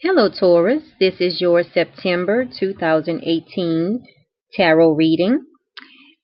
Hello, Taurus. This is your September 2018 tarot reading,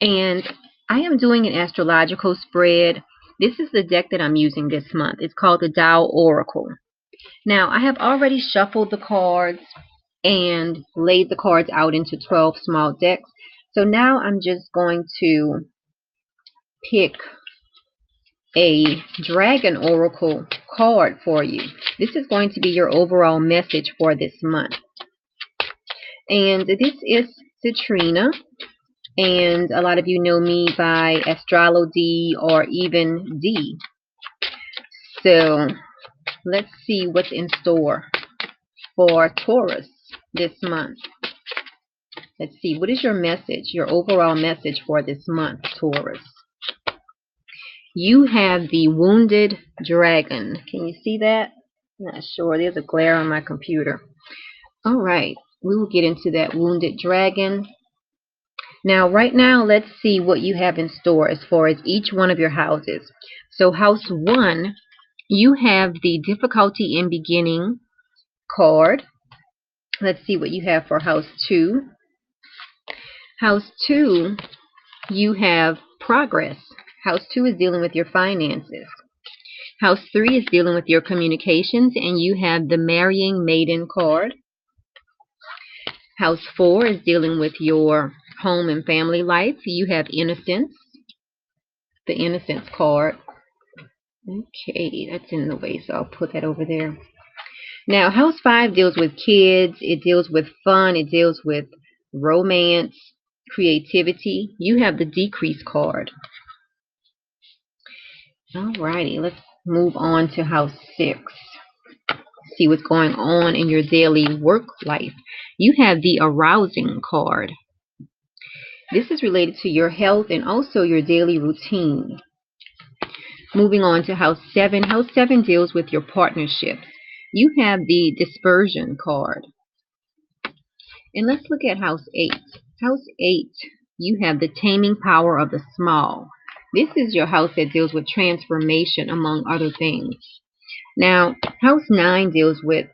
and I am doing an astrological spread. This is the deck that I'm using this month. It's called the Tao Oracle. Now, I have already shuffled the cards and laid the cards out into 12 small decks. So now I'm just going to pick a Dragon Oracle card for you. This is going to be your overall message for this month. And this is Citrina, and a lot of you know me by Astrolo D or even D. So let's see what's in store for Taurus this month. Let's see, what is your message, your overall message for this month, Taurus? You have the Wounded Dragon. Can you see that? I'm not sure. There's a glare on my computer. All right, we will get into that Wounded Dragon. Now, right now, let's see what you have in store as far as each one of your houses. So, house 1, you have the Difficulty in Beginning card. Let's see what you have for house 2. House 2, you have Progress. House 2 is dealing with your finances. House 3 is dealing with your communications, and you have the Marrying Maiden card. House 4 is dealing with your home and family life. You have Innocence, the Innocence card. Okay, that's in the way, so I'll put that over there. Now, house 5 deals with kids. It deals with fun. It deals with romance, creativity. You have the Decrease card. Alrighty, let's move on to house 6. See what's going on in your daily work life. You have the Arousing card. This is related to your health and also your daily routine. Moving on to house 7. House 7 deals with your partnerships. You have the Dispersion card. And let's look at house 8. House 8, you have the Taming Power of the Small. This is your house that deals with transformation, among other things. Now, house 9 deals with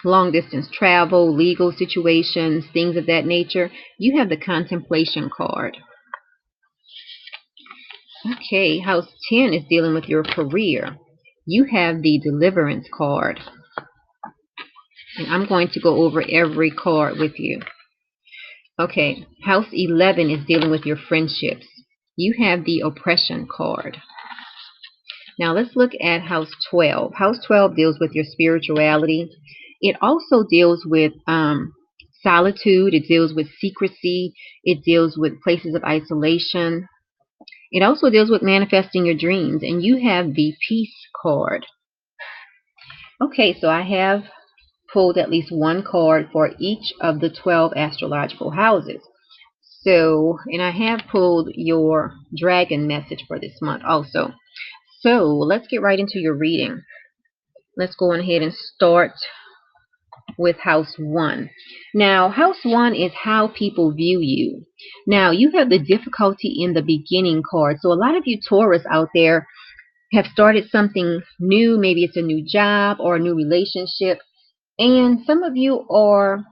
long distance travel, legal situations, things of that nature. You have the Contemplation card. Okay, house 10 is dealing with your career. You have the Deliverance card. And I'm going to go over every card with you. Okay, house 11 is dealing with your friendships. You have the Oppression card. Now let's look at house 12. House 12 deals with your spirituality. It also deals with solitude. It deals with secrecy. It deals with places of isolation. It also deals with manifesting your dreams. And you have the Peace card. Okay, so I have pulled at least one card for each of the 12 astrological houses. So, and I have pulled your dragon message for this month also. So, let's get right into your reading. Let's go on ahead and start with house 1. Now, house 1 is how people view you. Now, you have the Difficulty in the Beginning card. So, a lot of you Taurus out there have started something new. Maybe it's a new job or a new relationship. And some of you are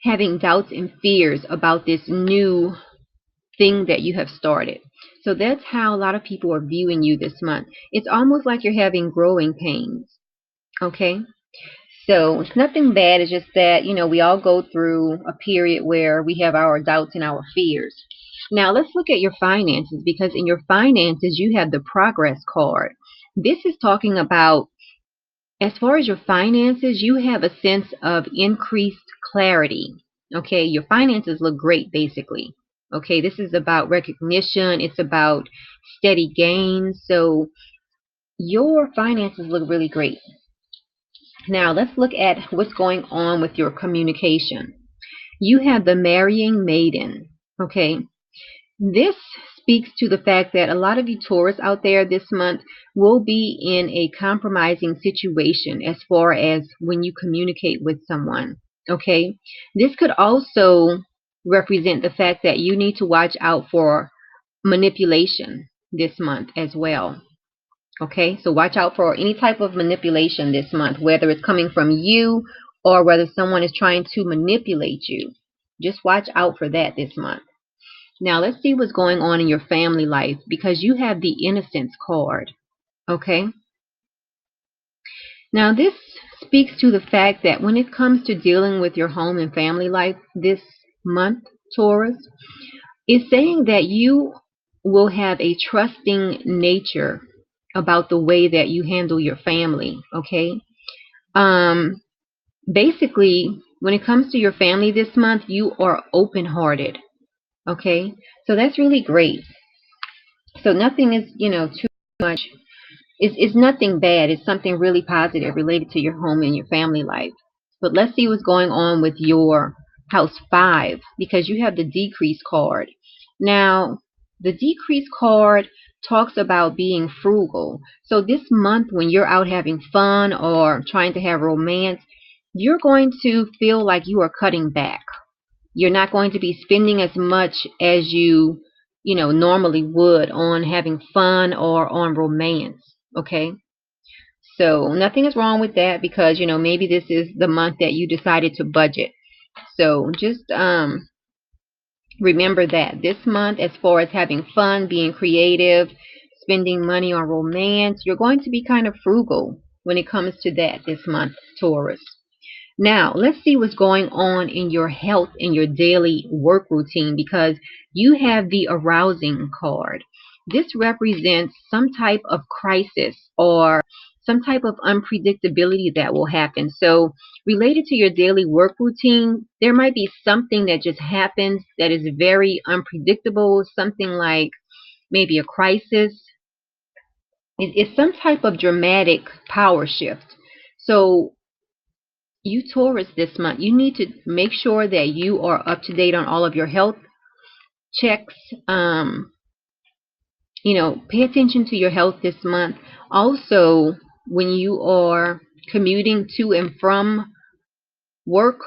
having doubts and fears about this new thing that you have started. So that's how a lot of people are viewing you this month. It's almost like you're having growing pains. Okay? So it's nothing bad. It's just that, we all go through a period where we have our doubts and our fears. Now let's look at your finances, because in your finances you have the Progress card. This is talking about, as far as your finances, you have a sense of increased clarity. Okay, your finances look great, basically. Okay, this is about recognition. It's about steady gains. So your finances look really great. Now let's look at what's going on with your communication. You have the Marrying Maiden. Okay, this speaks to the fact that a lot of you Taurus out there this month will be in a compromising situation as far as when you communicate with someone. Okay, this could also represent the fact that you need to watch out for manipulation this month as well. Okay, so watch out for any type of manipulation this month, whether it's coming from you or whether someone is trying to manipulate you. Just watch out for that this month. Now let's see what's going on in your family life, because you have the Innocence card. Okay, now this speaks to the fact that when it comes to dealing with your home and family life this month, Taurus, it's saying that you will have a trusting nature about the way that you handle your family. Okay, um basically, when it comes to your family this month, you are open-hearted. Okay, so that's really great. So nothing is, too much. It's nothing bad. It's something really positive related to your home and your family life. But let's see what's going on with your house 5, because you have the Decrease card. Now, the Decrease card talks about being frugal. So this month, when you're out having fun or trying to have romance, you're going to feel like you are cutting back. You're not going to be spending as much as you normally would on having fun or on romance. Okay, so nothing is wrong with that, because maybe this is the month that you decided to budget. So just remember that this month, as far as having fun, being creative, spending money on romance, you're going to be kind of frugal when it comes to that this month, Taurus. Now, let's see what's going on in your health and your daily work routine, because you have the Arousing card. This represents some type of crisis or some type of unpredictability that will happen. So, related to your daily work routine, there might be something that just happens that is very unpredictable, something like maybe a crisis. It's some type of dramatic power shift. So, you Taurus this month, you need to make sure that you are up to date on all of your health checks. Pay attention to your health this month. Also, when you are commuting to and from work,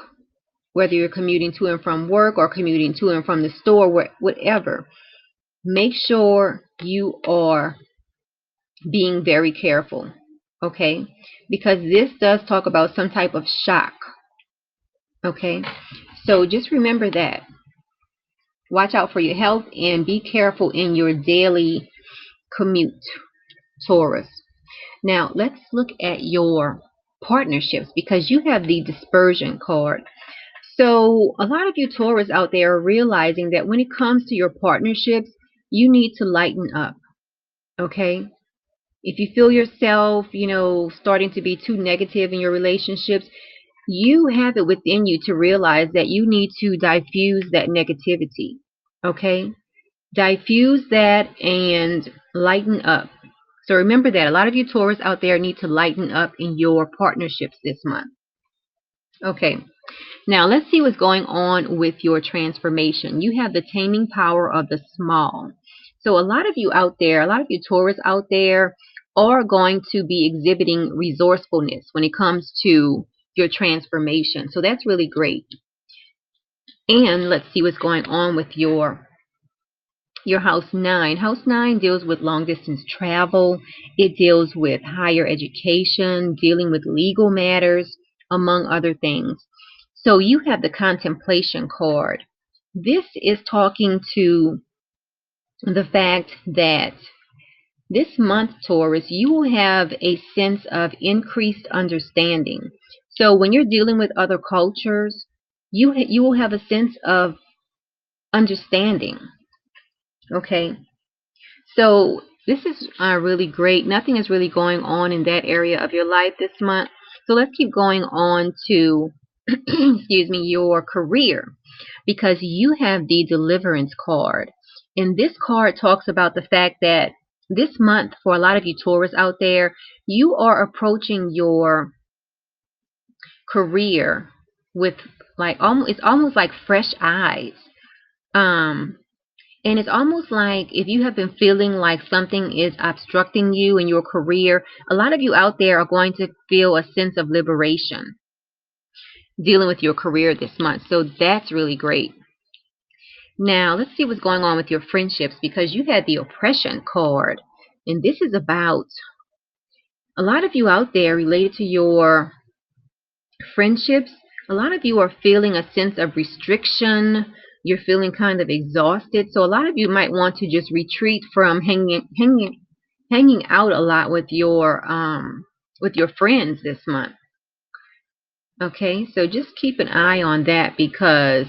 whether you're commuting to and from work or commuting to and from the store, whatever, make sure you are being very careful. Okay, because this does talk about some type of shock. Okay, so just remember that. Watch out for your health and be careful in your daily commute, Taurus. Now, let's look at your partnerships, because you have the Dispersion card. So, a lot of you Taurus out there are realizing that when it comes to your partnerships, you need to lighten up. Okay? If you feel yourself, starting to be too negative in your relationships, you have it within you to realize that you need to diffuse that negativity. Okay? Diffuse that and lighten up. So remember that. A lot of you Taurus out there need to lighten up in your partnerships this month. Okay. Now let's see what's going on with your transformation. You have the Taming power of the small. So a lot of you out there, a lot of you Taurus out there are going to be exhibiting resourcefulness when it comes to your transformation. So that's really great. And let's see what's going on with your house 9. House 9 deals with long distance travel. It deals with higher education, dealing with legal matters, among other things. So you have the Contemplation card. This is talking to the fact that this month, Taurus, you will have a sense of increased understanding. So when you're dealing with other cultures, you will have a sense of understanding. Okay, so this is really great. Nothing is really going on in that area of your life this month. So let's keep going on to, excuse me, your career, because you have the Deliverance card. And this card talks about the fact that this month, for a lot of you Taurus out there, you are approaching your career with it's almost like fresh eyes. Um, And it's almost like if you have been feeling like something is obstructing you in your career, a lot of you out there are going to feel a sense of liberation dealing with your career this month. So that's really great. Now, let's see what's going on with your friendships, because you had the Oppression card. And this is about A lot of you out there related to your friendships, a lot of you are feeling a sense of restriction. You're feeling kind of exhausted. So a lot of you might want to just retreat from hanging out a lot with your friends this month. Okay, so just keep an eye on that, because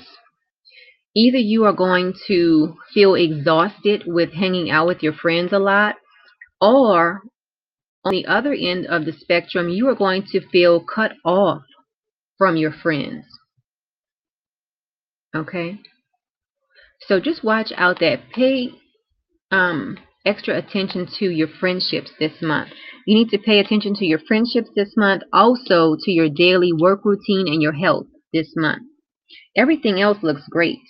either you are going to feel exhausted with hanging out with your friends a lot, or on the other end of the spectrum, you are going to feel cut off from your friends. Okay, so just watch out that. Pay extra attention to your friendships this month. You need to pay attention to your friendships this month, also to your daily work routine and your health this month. Everything else looks great.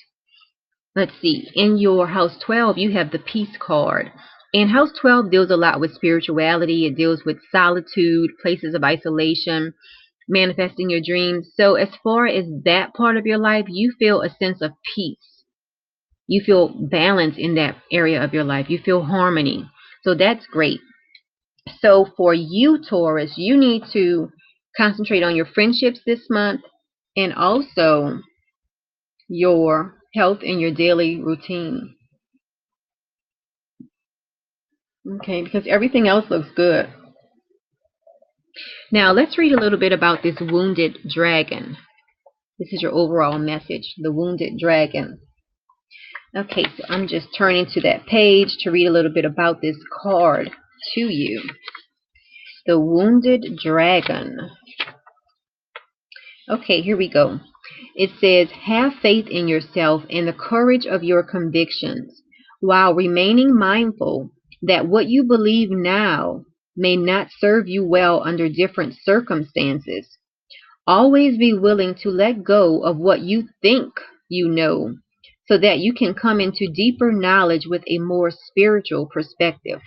Let's see, in your house 12, you have the peace card. And house 12 deals a lot with spirituality. It deals with solitude, places of isolation, manifesting your dreams. So as far as that part of your life, you feel a sense of peace. You feel balance in that area of your life. You feel harmony. So that's great. So for you, Taurus, you need to concentrate on your friendships this month, and also your health and your daily routine. Okay, because everything else looks good. Now let's read a little bit about this wounded dragon. This is your overall message, the wounded dragon. Okay, so I'm just turning to that page to read a little bit about this card to you. The wounded dragon. Okay, here we go. It says, have faith in yourself and the courage of your convictions, while remaining mindful that what you believe now may not serve you well under different circumstances. Always be willing to let go of what you think you know, so that you can come into deeper knowledge with a more spiritual perspective.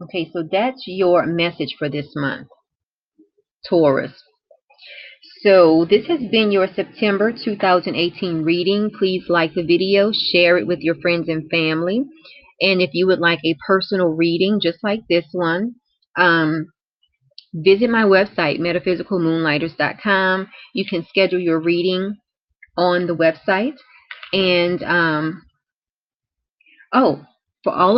Okay, so that's your message for this month, Taurus. So this has been your September 2018 reading. Please like the video, share it with your friends and family. And if you would like a personal reading just like this one, visit my website, metaphysicalmoonlighters.com. You can schedule your reading on the website. And oh, for all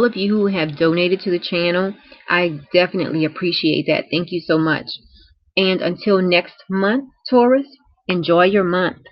of you who have donated to the channel, I definitely appreciate that. Thank you so much. And until next month, Taurus, enjoy your month.